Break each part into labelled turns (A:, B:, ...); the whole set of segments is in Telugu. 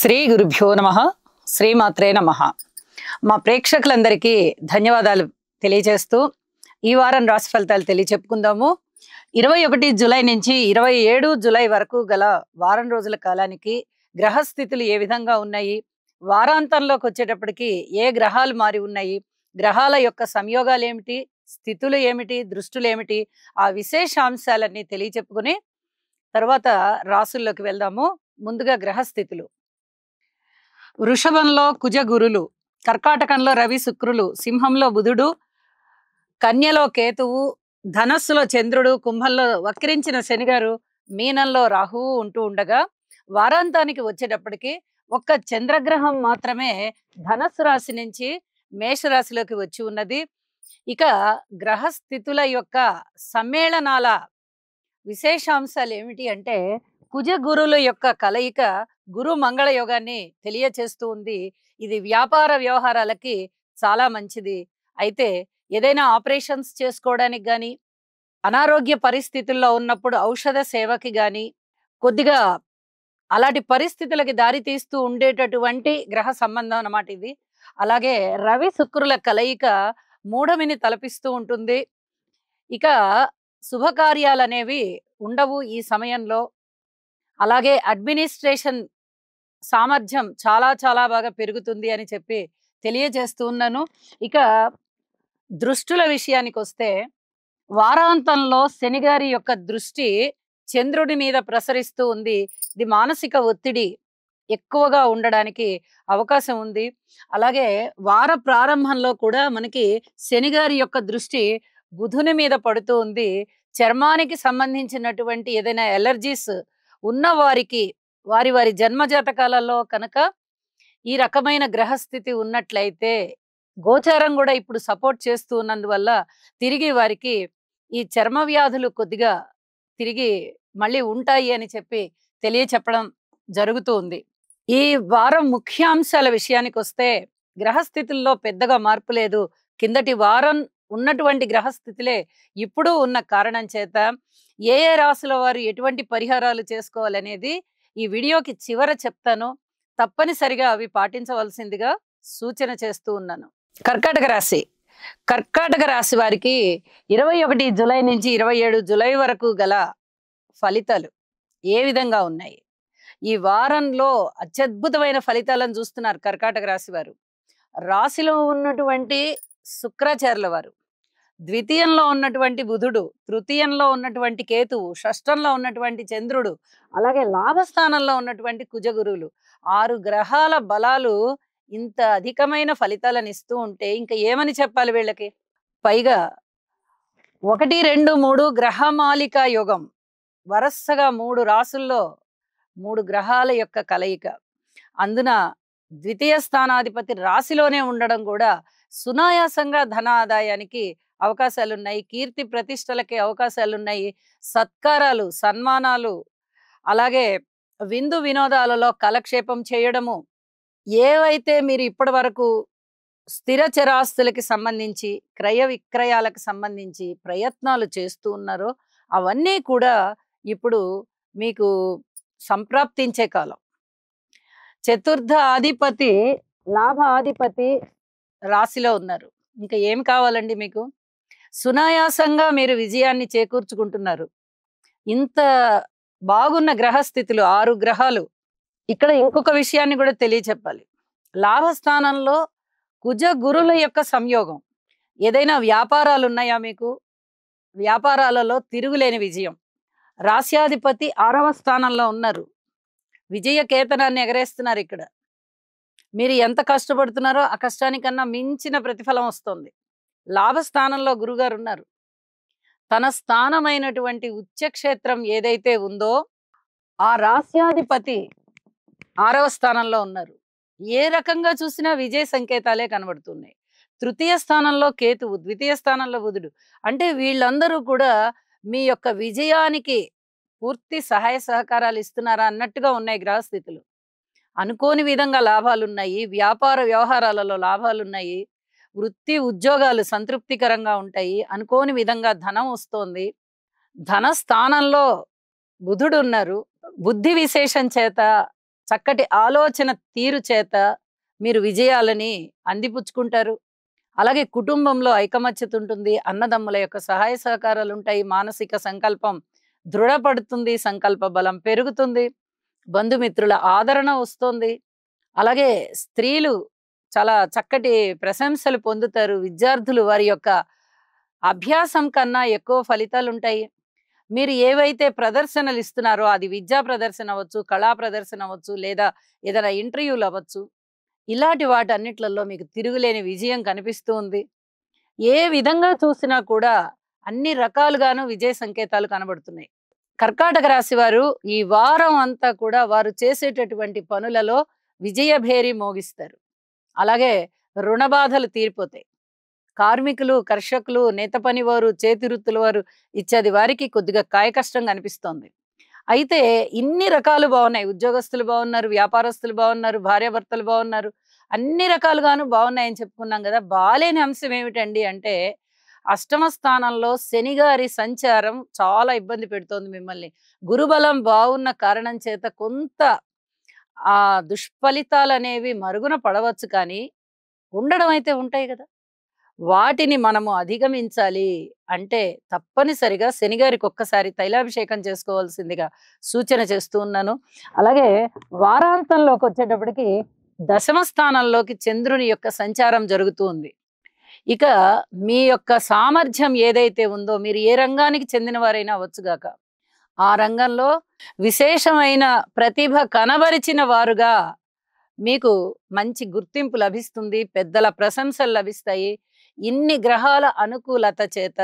A: శ్రీ గురుభ్యో నమః. శ్రీమాత్రే నమః. మా ప్రేక్షకులందరికీ ధన్యవాదాలు తెలియజేస్తూ ఈ వారం రాశి ఫలితాలు తెలియచెప్పుకుందాము. 21 జూలై నుంచి 27 జూలై వరకు గల వారం రోజుల కాలానికి గ్రహస్థితులు ఏ విధంగా ఉన్నాయి, వారాంతంలోకి వచ్చేటప్పటికి ఏ గ్రహాలు మారి ఉన్నాయి, గ్రహాల యొక్క సంయోగాలు ఏమిటి, స్థితులు ఏమిటి, దృష్టులు ఏమిటి, ఆ విశేషాంశాలన్నీ తెలియచెప్పుకుని తర్వాత రాసుల్లోకి వెళ్దాము. ముందుగా గ్రహస్థితులు. వృషభంలో కుజ గురులు, కర్కాటకంలో రవి శుక్రులు, సింహంలో బుధుడు, కన్యలో కేతువు, ధనస్సులో చంద్రుడు, కుంభంలో వక్రించిన శనిగారు, మీనంలో రాహువు ఉంటూ ఉండగా వారాంతానికి వచ్చేటప్పటికి ఒక్క చంద్రగ్రహం మాత్రమే ధనస్సు రాశి నుంచి మేషరాశిలోకి వచ్చి ఉన్నది. ఇక గ్రహస్థితుల యొక్క సమ్మేళనాల విశేషాంశాలు ఏమిటి అంటే కుజ గురుల యొక్క కలయిక గురు మంగళ యోగాన్ని తెలియచేస్తూ ఉంది. ఇది వ్యాపార వ్యవహారాలకి చాలా మంచిది. అయితే ఏదైనా ఆపరేషన్స్ చేసుకోవడానికి కానీ, అనారోగ్య పరిస్థితుల్లో ఉన్నప్పుడు ఔషధ సేవకి కానీ, కొద్దిగా అలాంటి పరిస్థితులకి దారి తీస్తూ ఉండేటటువంటి గ్రహ సంబంధం అన్నమాట ఇది. అలాగే రవి శుక్రుల కలయిక మూఢమిని తలపిస్తూ ఉంటుంది. ఇక శుభకార్యాలు అనేవి ఉండవు ఈ సమయంలో. అలాగే అడ్మినిస్ట్రేషన్ సామర్థ్యం చాలా చాలా బాగా పెరుగుతుంది అని చెప్పి తెలియజేస్తూ ఉన్నాను. ఇక దృష్టుల విషయానికి వస్తే వారాంతంలో శనిగారి యొక్క దృష్టి చంద్రుడి మీద ప్రసరిస్తూ ఉంది. ఇది మానసిక ఒత్తిడి ఎక్కువగా ఉండడానికి అవకాశం ఉంది. అలాగే వార ప్రారంభంలో కూడా మనకి శనిగారి యొక్క దృష్టి బుధుని మీద పడుతూ ఉంది. చర్మానికి సంబంధించినటువంటి ఏదైనా ఎలర్జీస్ ఉన్న వారికి వారి వారి జన్మజాతకాలలో కనుక ఈ రకమైన గ్రహస్థితి ఉన్నట్లయితే, గోచారం కూడా ఇప్పుడు సపోర్ట్ చేస్తూ ఉన్నందువల్ల తిరిగి వారికి ఈ చర్మ వ్యాధులు కొద్దిగా తిరిగి మళ్ళీ ఉంటాయి అని చెప్పి తెలియచెప్పడం జరుగుతూ ఉంది. ఈ వారం ముఖ్యాంశాల విషయానికి వస్తే గ్రహస్థితుల్లో పెద్దగా మార్పు లేదు. కిందటి వారం ఉన్నటువంటి గ్రహస్థితులే ఇప్పుడు ఉన్న కారణం చేత ఏ ఏ రాశుల వారు ఎటువంటి పరిహారాలు చేసుకోవాలనేది ఈ వీడియోకి చివర చెప్తాను. తప్పనిసరిగా అవి పాటించవలసిందిగా సూచన చేస్తూ ఉన్నాను. కర్కాటక రాశి. కర్కాటక రాశి వారికి 21 జూలై నుంచి 27 జూలై వరకు గల ఫలితాలు ఏ విధంగా ఉన్నాయి? ఈ వారంలో అత్యద్భుతమైన ఫలితాలను చూస్తున్నారు కర్కాటక రాశి వారు. రాశిలో ఉన్నటువంటి శుక్రాచార్యుల వారు, ద్వితీయంలో ఉన్నటువంటి బుధుడు, తృతీయంలో ఉన్నటువంటి కేతువు, షష్టంలో ఉన్నటువంటి చంద్రుడు, అలాగే లాభస్థానంలో ఉన్నటువంటి కుజగురువులు, 6 గ్రహాల బలాలు ఇంత అధికమైన ఫలితాలను ఇస్తూ ఉంటే ఇంకా ఏమని చెప్పాలి వీళ్ళకి? పైగా 1, 2, 3 గ్రహమాలిక యోగం, వరసగా 3 రాసుల్లో 3 గ్రహాల యొక్క కలయిక. అందున ద్వితీయ స్థానాధిపతి రాశిలోనే ఉండడం కూడా సునాయాసంగా ధన ఆదాయానికి అవకాశాలున్నాయి. కీర్తి ప్రతిష్టలకి అవకాశాలున్నాయి. సత్కారాలు, సన్మానాలు, అలాగే విందు వినోదాలలో కాలక్షేపం చేయడము, ఏవైతే మీరు ఇప్పటి వరకు స్థిర చరాస్తులకి సంబంధించి, క్రయ విక్రయాలకు సంబంధించి ప్రయత్నాలు చేస్తూ ఉన్నారో అవన్నీ కూడా ఇప్పుడు మీకు సంప్రాప్తించే కాలం. చతుర్థ అధిపతి, లాభ అధిపతి రాశిలో ఉన్నారు. ఇంకా ఏం కావాలండి మీకు? సునాయాసంగా మీరు విజయాన్ని చేకూర్చుకుంటున్నారు. ఇంత బాగున్న గ్రహస్థితులు 6 గ్రహాలు. ఇక్కడ ఇంకొక విషయాన్ని కూడా తెలియచెప్పాలి. లాభస్థానంలో కుజ గురుల యొక్క సంయోగం. ఏదైనా వ్యాపారాలు ఉన్నాయా మీకు? వ్యాపారాలలో తిరుగులేని విజయం. రాశ్యాధిపతి 6వ స్థానంలో ఉన్నారు. విజయ కేతనాన్ని ఎగరేస్తున్నారు. ఇక్కడ మీరు ఎంత కష్టపడుతున్నారో ఆ కష్టానికన్నా మించిన ప్రతిఫలం వస్తుంది. లాభస్థానంలో గురుగారు ఉన్నారు. తన స్థానమైనటువంటి ఉచ్చక్షేత్రం ఏదైతే ఉందో ఆ రాశ్యాధిపతి 6వ స్థానంలో ఉన్నారు. ఏ రకంగా చూసినా విజయ సంకేతాలే కనబడుతున్నాయి. తృతీయ స్థానంలో కేతువు, ద్వితీయ స్థానంలో బుధుడు. అంటే వీళ్ళందరూ కూడా మీ యొక్క విజయానికి పూర్తి సహాయ సహకారాలు ఇస్తున్నారా అన్నట్టుగా ఉన్నాయి గ్రహస్థితులు. అనుకోని విధంగా లాభాలున్నాయి. వ్యాపార వ్యవహారాలలో లాభాలున్నాయి. వృత్తి ఉద్యోగాలు సంతృప్తికరంగా ఉంటాయి. అనుకోని విధంగా ధనం వస్తోంది. ధన స్థానంలో బుధుడు ఉన్నారు. బుద్ధి విశేషం చేత చక్కటి ఆలోచన తీరు చేత మీరు విజయాలని అందిపుచ్చుకుంటారు. అలాగే కుటుంబంలో ఐకమత్యత ఉంటుంది. అన్నదమ్ముల యొక్క సహాయ సహకారాలు ఉంటాయి. మానసిక సంకల్పం దృఢపడుతుంది. సంకల్ప బలం పెరుగుతుంది. బంధుమిత్రుల ఆదరణ వస్తుంది. అలాగే స్త్రీలు చాలా చక్కటి ప్రశంసలు పొందుతారు. విద్యార్థులు వారి యొక్క అభ్యాసం కన్నా ఎక్కువ ఫలితాలుంటాయి. మీరు ఏవైతే ప్రదర్శనలు ఇస్తున్నారో అది విద్యా ప్రదర్శన అవ్వచ్చు, కళా ప్రదర్శన అవ్వచ్చు, లేదా ఏదైనా ఇంటర్వ్యూలు అవ్వచ్చు. ఇలాంటి వాటన్నిట్లలో మీకు తిరుగులేని విజయం కనిపిస్తూ ఉంది. ఏ విధంగా చూసినా కూడా అన్ని రకాలుగాను విజయ సంకేతాలు కనబడుతున్నాయి. కర్కాటక రాశి వారు ఈ వారం అంతా కూడా వారు చేసేటటువంటి పనులలో విజయభేరి మోగిస్తారు. అలాగే రుణ బాధలు తీరిపోతాయి. కార్మికులు, కర్షకులు, నేత పనివారు, చేతి వృత్తుల వారు ఇత్యాది వారికి కొద్దిగా కాయకష్టం కనిపిస్తోంది. అయితే ఇన్ని రకాలు బాగున్నాయి. ఉద్యోగస్తులు బాగున్నారు, వ్యాపారస్తులు బాగున్నారు, భార్యాభర్తలు బాగున్నారు. అన్ని రకాలుగాను బాగున్నాయని చెప్పుకున్నాం కదా. బాలేని అంశం ఏమిటండి అంటే అష్టమ స్థానంలో శని గారి సంచారం చాలా ఇబ్బంది పెడుతోంది మిమ్మల్ని. గురుబలం బాగున్న కారణం చేత కొంత ఆ దుష్ఫలితాలనేవి మరుగున పడవచ్చు, కానీ ఉండడం అయితే ఉంటాయి కదా. వాటిని మనము అధిగమించాలి అంటే తప్పనిసరిగా శనిగారికి ఒక్కసారి తైలాభిషేకం చేసుకోవాల్సిందిగా సూచన చేస్తూ ఉన్నాను. అలాగే వారాంతంలోకి వచ్చేటప్పటికి దశమ స్థానంలోకి చంద్రుని యొక్క సంచారం జరుగుతూ ఉంది. ఇక మీ యొక్క సామర్థ్యం ఏదైతే ఉందో, మీరు ఏ రంగానికి చెందిన వారైనా అవ్వచ్చుగాక, ఆ రంగంలో విశేషమైన ప్రతిభ కనబరిచిన వారుగా మీకు మంచి గుర్తింపు లభిస్తుంది. పెద్దల ప్రశంసలు లభిస్తాయి. ఇన్ని గ్రహాల అనుకూలత చేత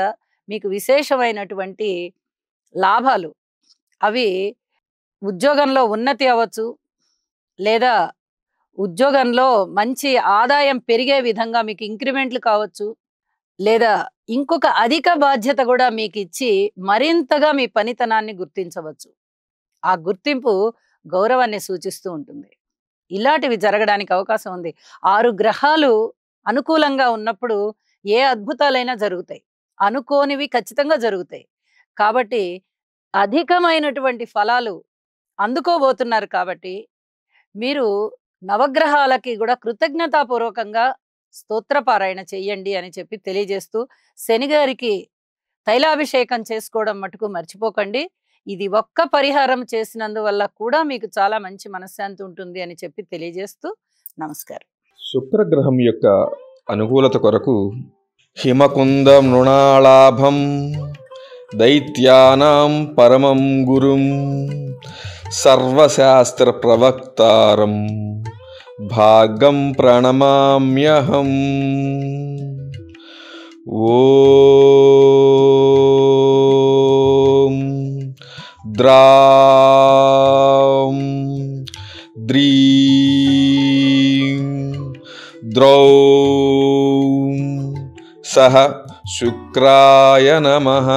A: మీకు విశేషమైనటువంటి లాభాలు, అవి ఉద్యోగంలో ఉన్నతి అవ్వచ్చు, లేదా ఉద్యోగంలో మంచి ఆదాయం పెరిగే విధంగా మీకు ఇంక్రిమెంట్లు కావచ్చు, లేదా ఇంకొక అధిక బాధ్యత కూడా మీకు ఇచ్చి మరింతగా మీ పనితనాన్ని గుర్తించవచ్చు. ఆ గుర్తింపు గౌరవాన్ని సూచిస్తూ ఉంటుంది. ఇలాంటివి జరగడానికి అవకాశం ఉంది. 6 గ్రహాలు అనుకూలంగా ఉన్నప్పుడు ఏ అద్భుతాలైనా జరుగుతాయి. అనుకోనివి ఖచ్చితంగా జరుగుతాయి. కాబట్టి అధికమైనటువంటి ఫలాలు అందుకోబోతున్నారు. కాబట్టి మీరు నవగ్రహాలకి కూడా కృతజ్ఞతాపూర్వకంగా స్తోత్రపారాయణ చెయ్యండి అని చెప్పి తెలియజేస్తూ, శనిగారికి తైలాభిషేకం చేసుకోవడం మటుకు మర్చిపోకండి. ఇది ఒక్క పరిహారం చేసినందువల్ల కూడా మీకు చాలా మంచి మనశ్శాంతి ఉంటుంది అని చెప్పి తెలియజేస్తూ నమస్కారం.
B: శుక్రగ్రహం యొక్క అనుకూలత కొరకు హిమకుంద మృణాళాభం దైత్యానాం పరమం గురుం సర్వశాస్త్ర ప్రవక్తారం భాగం ప్రణమామ్యహం. ఓం ద్రాం ద్రీం ద్రౌం సహ శుక్రాయ నమః.